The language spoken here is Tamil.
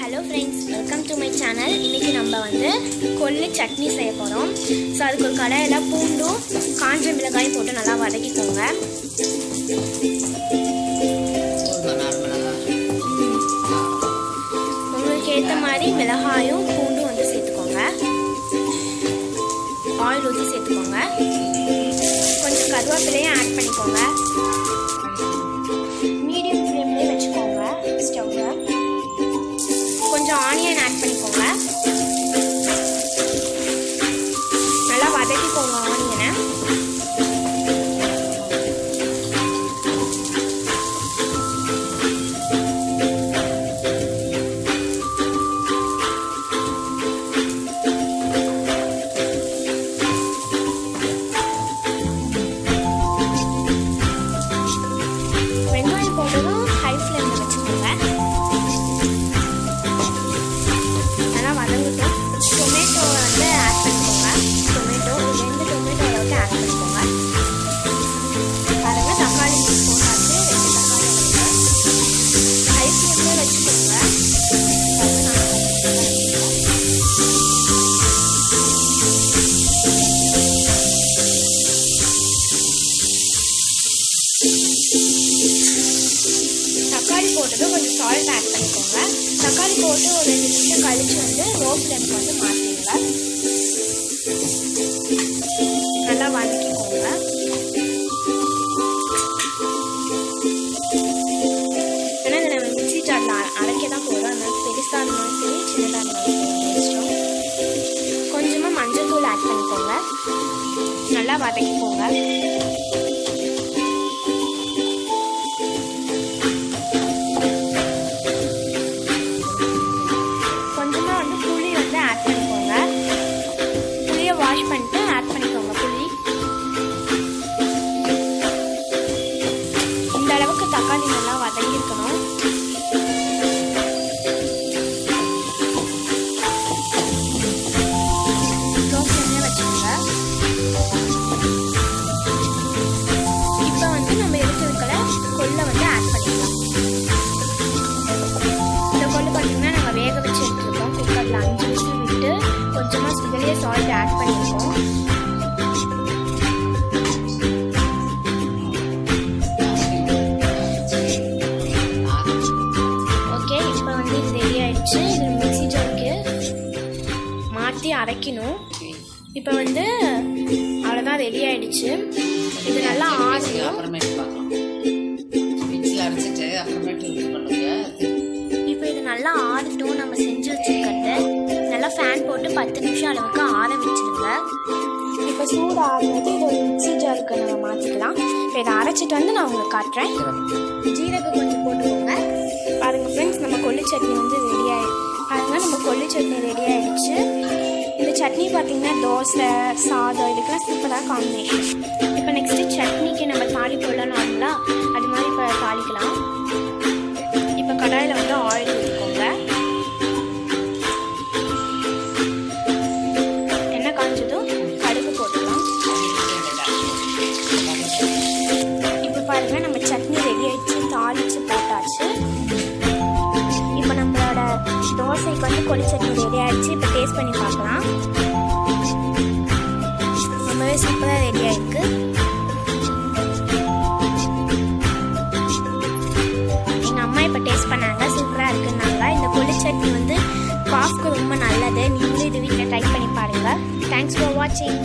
Hello friends, welcome to my channel. இன்றைக்கி நம்ம கொள்ளு சட்னி செய்ய போகிறோம். ஸோ அதுக்கு ஒரு கடாயில் பூண்டும் காஞ்ச மிளகாயும் போட்டு நல்லா வதக்கிக்கோங்க. உங்களுக்கு ஏற்ற மாதிரி மிளகாயும் பூண்டும் சேர்த்துக்கோங்க. ஆயில் ஊற்றி சேர்த்துக்கோங்க. கொஞ்சம் கருவேப்பிலையும் ஆட் பண்ணிக்கோங்க. மீடியம் ஃப்ளேம்லேயே வச்சுக்கோங்க ஸ்டவ்வை. கொஞ்சம் ஆனியன் ஆட் பண்ணிக்கோங்க. நல்லா வதக்கிக்கோங்க ஆனியனை. வெங்காயம் போட்டதும் ஹை ஃப்ளேமில் வச்சுக்கோங்க. நல்லா வதங்கட்டும். டொமேட்டோ ஆட் பண்ணிக்கோங்க. டொமேட்டோ 2 டொமேட்டோ அளவுக்கு ஆட் பண்ணிக்கோங்க. பாருங்கள், தக்காளி போட்டாச்சு. 2 தக்காளி ஹை ஃப்ளேமில் வச்சுக்கோங்க. தக்காளி போட்டதும் கொஞ்சம் சால்ட் ஆட் பண்ணிக்கோங்க. தக்காளி போட்டு ஒரு 2 நிமிஷம் கழிச்சு லோ ஃப்ளேமுக்கு மாற்றிடுங்க. நல்லா வதக்கிக்கோங்க. ஏன்னா இதை நம்ம மிக்ஸி ஜாரில் அரைக்க தான் போகிறோம். அதனால பெருசாக இருந்தாலும் சரி, சின்னதாக இருந்தாலும் இஷ்டம். கொஞ்சமாக மஞ்சள் தூள் ஆட் பண்ணிக்கோங்க. நல்லா வதக்கிக்கோங்க. வாஷ் பண்ணிட்டு ஆட் பண்ணிக்கோங்க. புளி இந்த அளவுக்கு தக்காளி நல்லா வதங்கியிருக்கணும். லோ ஃப்ளேம்ல வச்சுக்கோங்க. இப்போ நம்ம எடுத்து வைக்கிற கொள்ளை ஆட் பண்ணிக்கலாம். இந்த கொள்ளு பார்த்தீங்கன்னா நாங்கள் வேக வச்சு எடுத்துருக்கோம். குக்கரில் 5 விசில் விட்டு கொஞ்சமாக இதுலேயே சால்ட் ஆட் பண்ணியிருக்கோம். ஓகே, இப்போ இது ரெடி ஆயிடுச்சு. இது மிக்ஸி ஜாருக்கு மாற்றி அரைக்கணும். இப்போ அவ்வளோதான், ரெடி ஆயிடுச்சு. இது நல்லா ஆறணும். இப்போ இது நல்லா ஆறட்டும். நம்ம செஞ்சு வச்சுருக்கிறது நல்லா ஃபேன் போட்டு 10 நிமிஷம் அளவுக்கு ஆற வச்சுடுங்க. இப்போ சூடு ஆறுனது இது ஒரு மிக்ஸி ஜாருக்கு நம்ம மாற்றிக்கலாம். இப்போ இதை அரைச்சிட்டு நான் உங்களுக்கு காட்டுறேன். ஜீரகம் கொஞ்சம் போட்டுக்கோங்க. பாருங்கள் ஃப்ரெண்ட்ஸ், நம்ம கொள்ளு சட்னி ரெடி பாருங்கள், நம்ம கொள்ளு சட்னி ரெடி ஆகிடுச்சு. இந்த சட்னி பார்த்திங்கன்னா தோசை, சாதம் இதுக்கெல்லாம் சூப்பராக காம்பினேஷன். இப்போ நெக்ஸ்ட்டு சட்னிக்கு நம்ம தாளி போடலாம்ங்களா, அது மாதிரி இப்போ தாளிக்கலாம். இப்போ கடாயில் ஆயில் ஊற்றிக்கோங்க. எண்ணெய் காஞ்சதும் கடுகு போட்டுக்கலாம். இப்போ பாருங்கள், நம்ம சட்னி ரெடி ஆகிடுச்சு. தாளித்து போட்டாச்சு. இப்போ நம்மளோட தோசைக்கு கொள்ளு சட்னி ரெடி ஆகிடுச்சு. இப்போ டேஸ்ட் பண்ணி பார்க்கலாம். ரொம்பவே சூப்பராக ரெடி ஆகிருக்கு. எங்கள் அம்மா இப்போ டேஸ்ட் பண்ணாங்க, சூப்பராக இருக்குன்னாங்க. இந்த கொள்ளு சட்னி காஃப்க்கு ரொம்ப நல்லது. நீங்களும் இது வீட்டில் ட்ரை பண்ணி பாருங்கள். தேங்க்ஸ் ஃபார் வாட்சிங்.